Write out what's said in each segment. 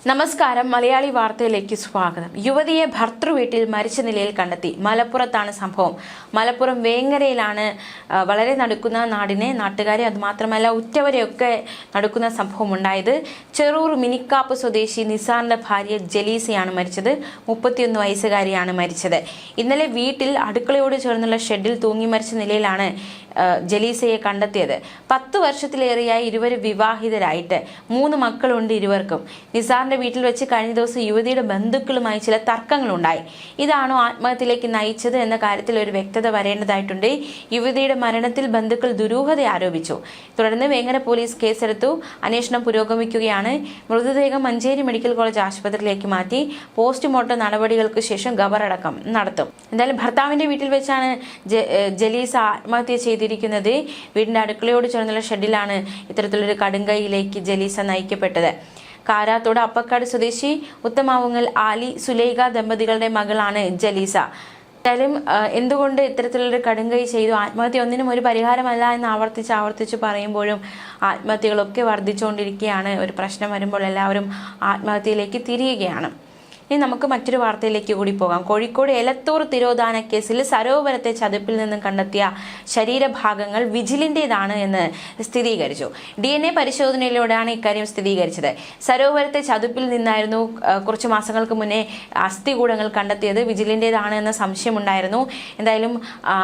നമസ്കാരം. മലയാളി വാർത്തയിലേക്ക് സ്വാഗതം. യുവതിയെ ഭർതൃവീട്ടിൽ മരിച്ച നിലയിൽ കണ്ടെത്തി. മലപ്പുറത്താണ് സംഭവം. മലപ്പുറം വേങ്ങരയിലാണ് വളരെ നടക്കുന്ന നാടിനെ, നാട്ടുകാരെ, അതുമാത്രമല്ല ഉറ്റവരെയൊക്കെ നടക്കുന്ന സംഭവം ഉണ്ടായത്. ചെറൂർ മിനിക്കാപ്പ് സ്വദേശി നിസാറിന്റെ ഭാര്യ ജലീസയാണ് മരിച്ചത്. 31 വയസ്സുകാരിയാണ് മരിച്ചത്. ഇന്നലെ വീട്ടിൽ അടുക്കളയോട് ചേർന്നുള്ള ഷെഡിൽ തൂങ്ങി മരിച്ച നിലയിലാണ് ജലീസയെ കണ്ടെത്തിയത്. 10 വർഷത്തിലേറെയായി ഇരുവരും വിവാഹിതരായിട്ട് 3 മക്കളുണ്ട് ഇരുവർക്കും. നിസാറിന്റെ വീട്ടിൽ വെച്ച് കഴിഞ്ഞ ദിവസം യുവതിയുടെ ബന്ധുക്കളുമായി ചില തർക്കങ്ങളുണ്ടായി. ഇതാണോ ആത്മഹത്യയിലേക്ക് നയിച്ചത് എന്ന കാര്യത്തിൽ ഒരു വ്യക്തത വരേണ്ടതായിട്ടുണ്ട്. യുവതിയുടെ മരണത്തിൽ ബന്ധുക്കൾ ദുരൂഹത ആരോപിച്ചു. തുടർന്ന് വേങ്ങര പോലീസ് കേസെടുത്തു. അന്വേഷണം പുരോഗമിക്കുകയാണ്. മൃതദേഹം മഞ്ചേരി മെഡിക്കൽ കോളേജ് ആശുപത്രിയിലേക്ക് മാറ്റി പോസ്റ്റ്മോർട്ടം നടപടികൾക്ക് ശേഷം ഖബറടക്കം നടത്തും. എന്തായാലും ഭർത്താവിന്റെ വീട്ടിൽ വെച്ചാണ് ജലീസ ആത്മഹത്യ ചെയ്തിരിക്കുന്നത്. വീടിന്റെ അടുക്കളയോട് ചേർന്നുള്ള ഷെഡിലാണ് ഇത്തരത്തിലൊരു കടുങ്കൈയിലേക്ക് ജലീസ നയിക്കപ്പെട്ടത്. കാരാത്തോട് അപ്പക്കാട് സ്വദേശി ഉത്തമാവുങ്ങൽ ആലി സുലൈഖ ദമ്പതികളുടെ മകളാണ് ജലീസ. എന്തായാലും എന്തുകൊണ്ട് ഇത്തരത്തിലുള്ളൊരു കടുങ്കൈ ചെയ്തു? ആത്മഹത്യ ഒന്നിനും ഒരു പരിഹാരമല്ല എന്ന് ആവർത്തിച്ച് പറയുമ്പോഴും ആത്മഹത്യകളൊക്കെ വർദ്ധിച്ചുകൊണ്ടിരിക്കുകയാണ്. ഒരു പ്രശ്നം വരുമ്പോൾ എല്ലാവരും ആത്മഹത്യയിലേക്ക് തിരിയുകയാണ്. ഇനി നമുക്ക് മറ്റൊരു വാർത്തയിലേക്ക് കൂടി പോകാം. കോഴിക്കോട് എലത്തൂർ തിരോധാന കേസിൽ സരോവരത്തെ ചതുപ്പിൽ നിന്നും കണ്ടെത്തിയ ശരീരഭാഗങ്ങൾ വിജിലിന്റേതാണ് എന്ന് സ്ഥിരീകരിച്ചു. DNA പരിശോധനയിലൂടെയാണ് ഇക്കാര്യം സ്ഥിരീകരിച്ചത്. സരോവരത്തെ ചതുപ്പിൽ നിന്നായിരുന്നു കുറച്ച് മാസങ്ങൾക്ക് മുന്നേ അസ്ഥികൂടങ്ങൾ കണ്ടെത്തിയത്. വിജിലിന്റേതാണ് എന്ന സംശയമുണ്ടായിരുന്നു. എന്തായാലും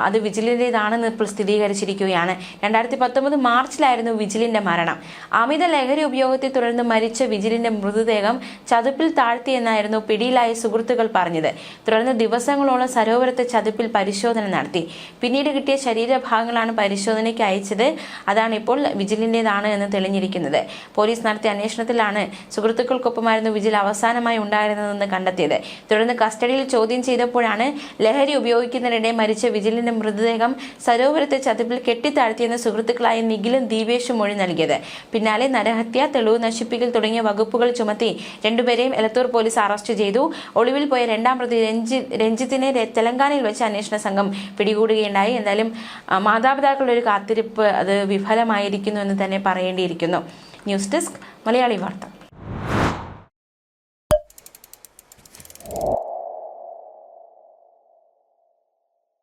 അത് വിജിലിന്റേതാണെന്ന് ഇപ്പോൾ സ്ഥിരീകരിച്ചിരിക്കുകയാണ്. 2019 മാർച്ചിലായിരുന്നു വിജിലിന്റെ മരണം. അമിത ലഹരി ഉപയോഗത്തെ തുടർന്ന് മരിച്ച വിജിലിന്റെ മൃതദേഹം ചതുപ്പിൽ താഴ്ത്തിയെന്നായിരുന്നു പിടിയിലായ സുഹൃത്തുക്കൾ പറഞ്ഞത്. തുടർന്ന് ദിവസങ്ങളോളം സരോവരത്തെ ചതുപ്പിൽ പരിശോധന നടത്തി. പിന്നീട് കിട്ടിയ ശരീരഭാഗങ്ങളാണ് പരിശോധനയ്ക്ക് അയച്ചത്. അതാണ് ഇപ്പോൾ വിജിലിന്റേതാണ് എന്ന് തെളിഞ്ഞിരിക്കുന്നത്. പോലീസ് നടത്തിയ അന്വേഷണത്തിലാണ് സുഹൃത്തുക്കൾക്കൊപ്പമായിരുന്നു വിജിൽ അവസാനമായി ഉണ്ടായിരുന്നതെന്ന് കണ്ടെത്തിയത്. തുടർന്ന് കസ്റ്റഡിയിൽ ചോദ്യം ചെയ്തപ്പോഴാണ് ലഹരി ഉപയോഗിക്കുന്നതിനിടെ മരിച്ച വിജിലിന്റെ മൃതദേഹം സരോവരത്തെ ചതുപ്പിൽ കെട്ടിത്താഴ്ത്തിയെന്ന് സുഹൃത്തുക്കളായ നിഖിലും ദീപേഷും മൊഴി നൽകിയത്. പിന്നാലെ നരഹത്യ, തെളിവ് നശിപ്പിക്കൽ തുടങ്ങിയ വകുപ്പുകൾ ചുമത്തി രണ്ടുപേരെയും എലത്തൂർ പോലീസ് അറസ്റ്റ് ചെയ്തു. ഒളിവിൽ പോയ 2ാം പ്രതി രഞ്ജിത്തിനെ തെലങ്കാനയിൽ വെച്ച് അന്വേഷണ സംഘം പിടികൂടുകയുണ്ടായി. എന്തായാലും മാതാപിതാക്കളുടെ ഒരു കാത്തിരിപ്പ് അത് വിഫലമായിരിക്കുന്നു എന്ന് തന്നെ പറയേണ്ടിയിരിക്കുന്നു. ന്യൂസ് ഡെസ്ക് മലയാളി വാർത്ത.